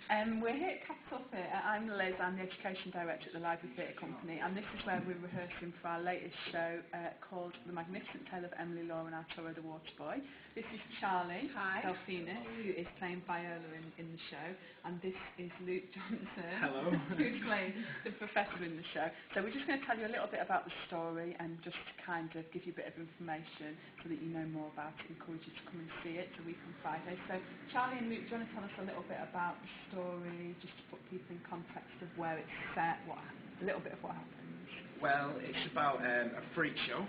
We're here at Capital Theatre. I'm Liz, I'm the Education Director at the Library Theatre Company, and this is where we're rehearsing for our latest show called The Magnificent Tale of Emily Law and Arturo the Waterboy. This is Charlie Delphina, who is playing viola in the show, and this is Luke Johnson, hello, who's playing the professor in the show. So we're just going to tell you a little bit about the story and just to kind of give you a bit of information so that you know more about it, encourage you to come and see it. It's a week on Friday. So Charlie and Luke, do you want to tell us a little bit about the story, just to put people in context of where it's set, a little bit of what happens? Well, it's about a freak show,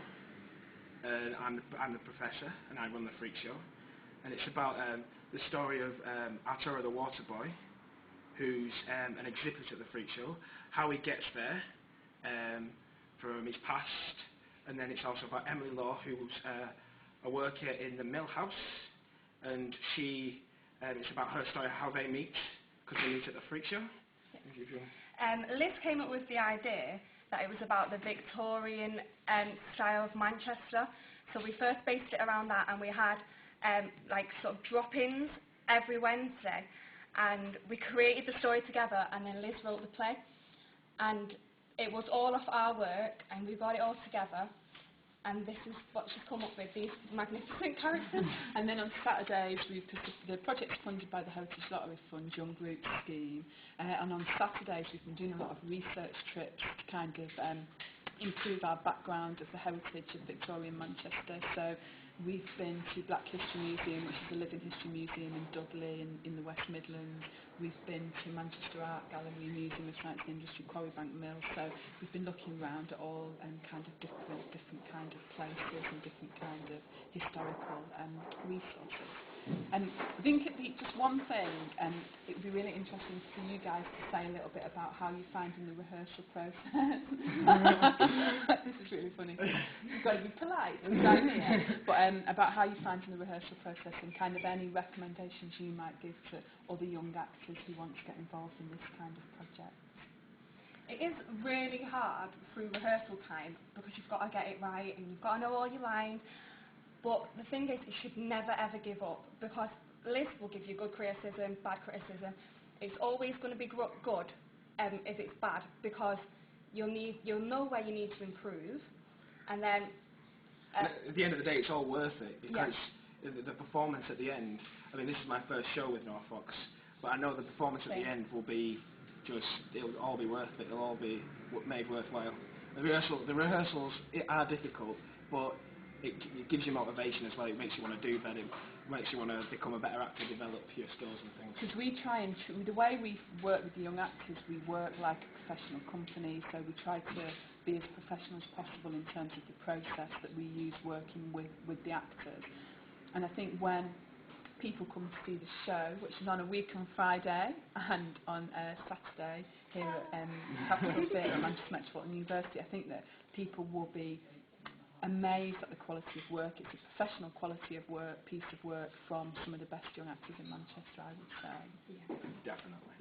and I'm the professor, and I run the freak show, and it's about the story of Arturo the Waterboy, who's an exhibit at the freak show, how he gets there from his past, and then it's also about Emily Law, who's a worker in the mill house, and it's about her story, how they meet, because they meet at the freak show. Liz came up with the idea that it was about the Victorian style of Manchester. So we first based it around that, and we had like sort of drop-ins every Wednesday, and we created the story together, and then Liz wrote the play, and it was all of our work, and we got it all together. And this is what she's come up with, these magnificent characters. And then on Saturdays, the project's funded by the Heritage Lottery Fund Young Group Scheme, and on Saturdays we've been doing a lot of research trips to kind of improve our background of the heritage of Victorian Manchester. So we've been to Black History Museum, which is a living history museum in Dudley in the West Midlands. We've been to Manchester Art Gallery, Museum of Science and Industry, Quarrybank Mill. So we've been looking around at all kind of different kind of places and different kind of historical resources. I think it'd be just one thing, it would be really interesting for you guys to say a little bit about how you find in the rehearsal process. This is really funny. You've got to be polite, but about how you find in the rehearsal process and kind of any recommendations you might give to other young actors who want to get involved in this kind of project. It is really hard through rehearsal time because you've got to get it right and you've got to know all your lines. But the thing is, you should never ever give up, because Liz will give you good criticism, bad criticism. It's always going to be good if it's bad, because you'll know where you need to improve, and then at the end of the day, it's all worth it, because the performance at the end. I mean, this is my first show with Norfolks, but I know the performance at the end will be it'll all be worth it. It'll all be made worthwhile. The rehearsals are difficult, but it gives you motivation as well. It makes you want to do better. It makes you want to become a better actor, develop your skills and things. Because we try and, the way we work with the young actors, we work like a professional company, so we try to be as professional as possible in terms of the process that we use working with the actors. And I think when people come to see the show, which is on a week on Friday and on Saturday here at Capital Theatre at Manchester Metropolitan University, I think that people will be amazed at the quality of work. It's a professional quality of work, piece of work from some of the best young actors in Manchester, I would say. Yeah. Definitely.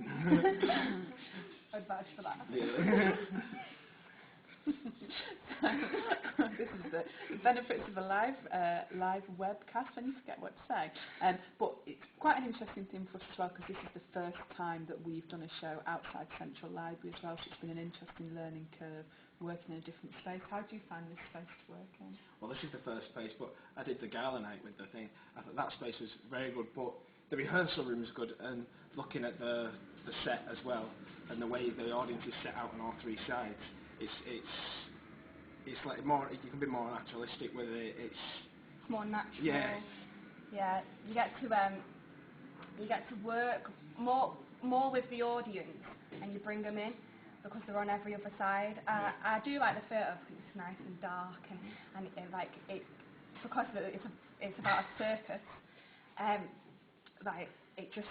I'd vouch for that. Yeah. This is the benefits of a live webcast. I forget what to say. But it's quite an interesting thing for us as well, because this is the first time that we've done a show outside Central Library as well, so it's been an interesting learning curve, working in a different space. How do you find this space to work in? Well, this is the first space, but I did the gala night with the thing. I thought that space was very good, but the rehearsal room is good, and looking at the set as well, and the way the audience is set out on all three sides, it's like more. You can be more naturalistic with it. It's more natural. Yeah. Yeah. You get to work more with the audience, and you bring them in, because they're on every other side. I do like the theatre because it's nice and dark, and because it's about a circus. Like it just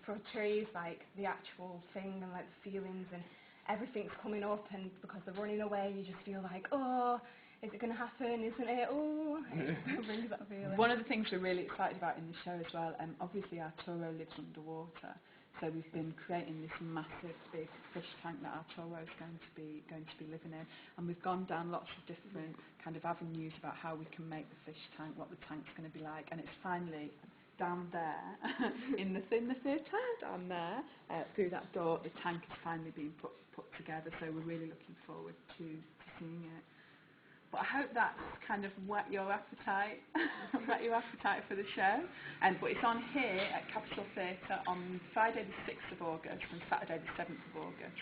portrays like the actual thing and like the feelings, and everything's coming up, and because they're running away, you just feel like, oh, is it going to happen? Isn't it? Oh, it brings that feeling. One of the things we're really excited about in the show as well, obviously Arturo lives underwater, so we've been creating this massive big fish tank that Arturo is going to be living in, and we've gone down lots of different kind of avenues about how we can make the fish tank, what the tank's going to be like, and it's finally down there in the theatre fitted on there. Through that door, the tank is finally being put together, so we're really looking forward to seeing it. But I hope that's kind of whet your appetite, for the show. But it's on here at Capitol Theatre on Friday the 6th of August and Saturday the 7th of August.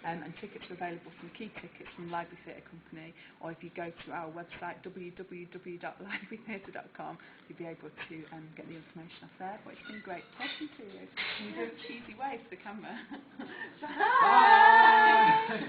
And tickets are available from Key Tickets from Library Theatre Company, or if you go to our website www.librarytheatre.com, you'll be able to get the information off there. But it's been great talking to you. Can you do a cheesy wave to the camera? Bye!